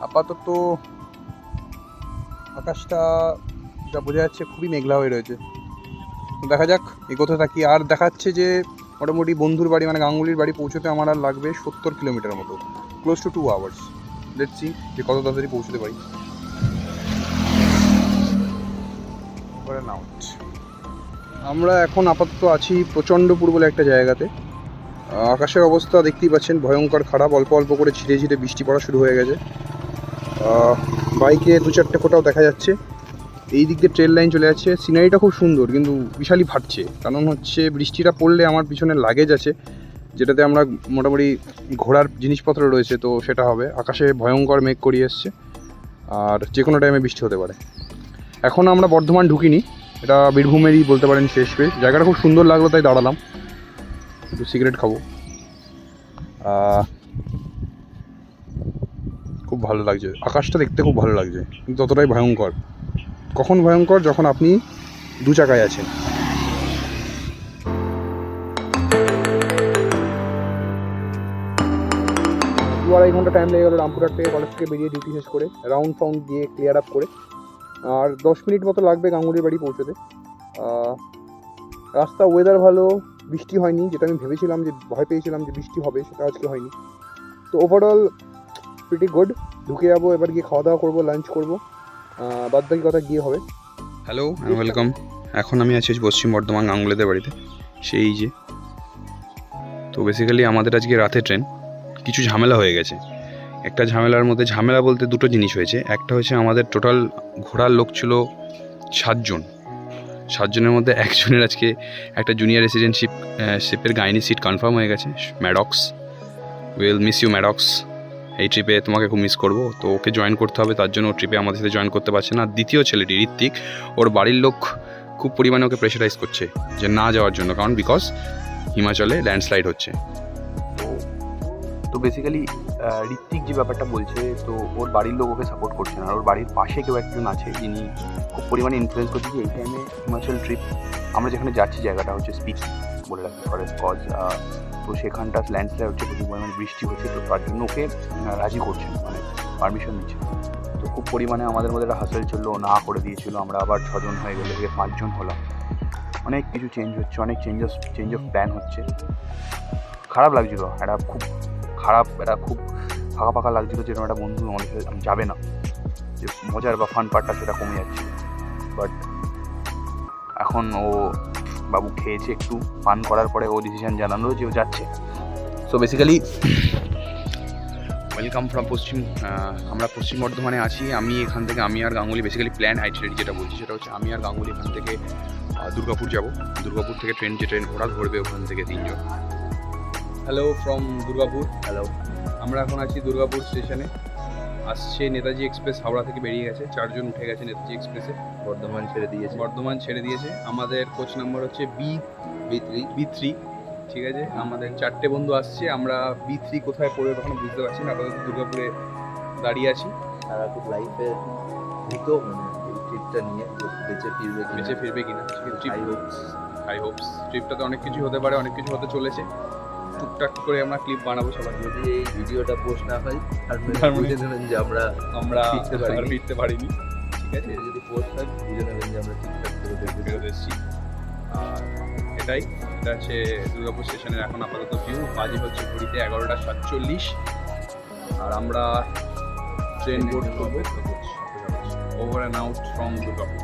আপাতত আকাশটা যা বোঝা যাচ্ছে খুবই মেঘলা হয়ে রয়েছে। দেখা যাক এগোতে থাকি। আর দেখাচ্ছে যে মোটামুটি বন্ধুর বাড়ি মানে গাঙ্গুলির বাড়ি পৌঁছতে আমার আর লাগবে 70 কিলোমিটার মতো, close two 2 hours. Let's see যে কত তাড়াতাড়ি পৌঁছতে পারি। আমরা এখন আপাতত আছি প্রচণ্ডপুর বলে একটা জায়গাতে। আকাশের অবস্থা দেখতেই পাচ্ছেন ভয়ঙ্কর খারাপ, অল্প অল্প করে ঝিরে ঝিরে বৃষ্টি পড়া শুরু হয়ে গেছে। বাইকে 2-4টে ফোঁটাও দেখা যাচ্ছে। এই দিক দিয়ে ট্রেন লাইন চলে যাচ্ছে। সিনারিটা খুব সুন্দর কিন্তু বিশালই ফাটছে, কারণ হচ্ছে বৃষ্টিটা পড়লে আমার পিছনে লাগেজ আছে যেটাতে আমরা মোটামুটি ঘোরার জিনিসপত্র রয়েছে, তো সেটা হবে। আকাশে ভয়ঙ্কর মেঘ করিয়ে এসছে আর যে কোনো টাইমে বৃষ্টি হতে পারে। এখন আমরা বর্ধমান ঢুকিনি, এটা বীরভূমেরই বলতে পারেন শেষ পেজ। জায়গাটা খুব সুন্দর লাগলো তাই দাঁড়ালাম, একটু সিগারেট খাবো। খুব ভালো লাগছে, আকাশটা দেখতে খুব ভালো লাগছে, কিন্তু ততটাই ভয়ঙ্কর। কখন ভয়ঙ্কর? যখন আপনি 2 চাকায় আছেন। 2-2.5 ঘন্টা টাইম লেগে গেলো রামপুরহাট থেকে, কলেজ থেকে বেরিয়ে ডিউটি শেষ করে রাউন্ড ফাউন্ড দিয়ে ক্লিয়ার আপ করে। আর 10 মিনিট মতো লাগবে গাঙ্গুলির বাড়ি পৌঁছতে। রাস্তা ওয়েদার ভালো, বৃষ্টি হয়নি, যেটা আমি ভেবেছিলাম যে ভয় পেয়েছিলাম যে বৃষ্টি হবে, সেটা আজকে হয়নি। তো ওভারঅল প্রিটি গুড। ঢুকে যাবো এবার, গিয়ে খাওয়া দাওয়া করবো, লাঞ্চ করবো, বাদ বাকি কথা গিয়ে হবে। Hello and welcome. এখন আমি আছি পশ্চিম বর্ধমান গাঙ্গুলিদের বাড়িতে, সেই যে। তো বেসিক্যালি আমাদের আজকে রাতে ট্রেন, কিছু ঝামেলা হয়ে গেছে। একটা ঝামেলার মধ্যে, ঝামেলা বলতে দুটো জিনিস হয়েছে। একটা হচ্ছে আমাদের টোটাল ঘোরার লোক ছিল 7 জন। 7 জনের মধ্যে একজনের আজকে একটা জুনিয়র রেসিডেন্টশিপের গাইনি সিট কনফার্ম হয়ে গেছে। Maddox, will miss you Maddox. এই ট্রিপে তোমাকে খুব মিস করবো, তো ওকে জয়েন করতে হবে, তার জন্য ও ট্রিপে আমাদের সাথে জয়েন করতে পারছে না। দ্বিতীয় ছেলেটি ঋত্বিক, ওর বাড়ির লোক খুব পরিমাণে ওকে প্রেশারাইজ করছে যে না যাওয়ার জন্য, কারণ বিকজ হিমাচলে ল্যান্ডস্লাইড হচ্ছে। তো বেসিক্যালি ঋত্বিক যে ব্যাপারটা বলছে, তো ওর বাড়ির লোক ওকে সাপোর্ট করছে না। আর ওর বাড়ির পাশে কেউ একজন আছে যিনি খুব পরিমাণে ইনফ্লুয়েন্স করছে যে এই টাইমে হিমাচল ট্রিপ, আমরা যেখানে যাচ্ছি জায়গাটা হচ্ছে স্পিক বলে রাখতে পারে কজ, তো সেখানটা ল্যান্ডস্লাইড হচ্ছে, প্রচুর পরিমাণে বৃষ্টি হচ্ছে, তো তার জন্য ওকে রাজি করছে না, মানে পারমিশন দিচ্ছে। তো খুব পরিমাণে আমাদের মধ্যে একটা হাসেল চললো, না করে দিয়েছিল। আমরা আবার 6 জন হয়ে গেলে 5 জন হলাম। অনেক কিছু চেঞ্জ হচ্ছে, অনেক চেঞ্জ অফ প্ল্যান হচ্ছে। খারাপ লাগছিলো, একটা খুব খারাপ, একটা খুব ফাঁকা ফাঁকা লাগছিলো, যেরকম একটা বন্ধু আমাদের সাথে যাবে না, যে মজার বা ফান পার্টটা সেটা কমে যাচ্ছে। বাট এখন ও বাবু খেয়েছে, একটু পান করার পরে ও ডিসিশন জানালো যে ও যাচ্ছে। সো বেসিক্যালি ওয়েলকাম ফ্রম আমরা পশ্চিম বর্ধমানে আছি। আমি এখান থেকে, আমি আর গাঙ্গুলি বেসিক্যালি প্ল্যান আইটিনারি যেটা বলছি সেটা হচ্ছে আমি আর গাঙ্গুলি এখান থেকে দুর্গাপুর যাব। দুর্গাপুর থেকে ট্রেন ওরা ধরবে, ওখান থেকে 3 জন। Hello from Durgapur. হ্যালো, আমরা এখন আছি দুর্গাপুর স্টেশনে। আসছে নেতাজি এক্সপ্রেস, হাওড়া থেকে বেরিয়ে গেছে, 4 জন উঠে গেছে নেতাজি এক্সপ্রেসে। বর্ধমান ছেড়ে দিয়েছে। আমাদের কোচ নাম্বার হচ্ছে B3, ঠিক আছে। আমাদের 4টে বন্ধু আসছে, আমরা B3 কোথায় পড়বে তখন বুঝতে পারছি না। আপাতত দুর্গাপুরে দাঁড়িয়ে আছি। তারা খুব লাইফে ভীত, মানে এই ট্রিপটা নিয়ে বেঁচে ফিরবে কিনা। High Hopes. ট্রিপটাতে অনেক কিছু হতে পারে, অনেক কিছু হতে চলেছে। টুকটাক করে আমরা ক্লিপ বানাবো সবার। যদি এই ভিডিওটা পোস্ট না হয় তার বুঝে নেবেন যে আমরা ফিরতে পারিনি, ঠিক আছে। যদি পোস্ট হয় বুঝে নেবেন যে আমরা ঠিকঠাক করে ফেরত এসেছি। আর এটা হচ্ছে দুর্গাপুর স্টেশনের এখন আপাতত ভিউ। বাজে হচ্ছে ঘড়িতে 11:47, আর আমরা ট্রেন বোর্ড করবো over and out from Durgapur.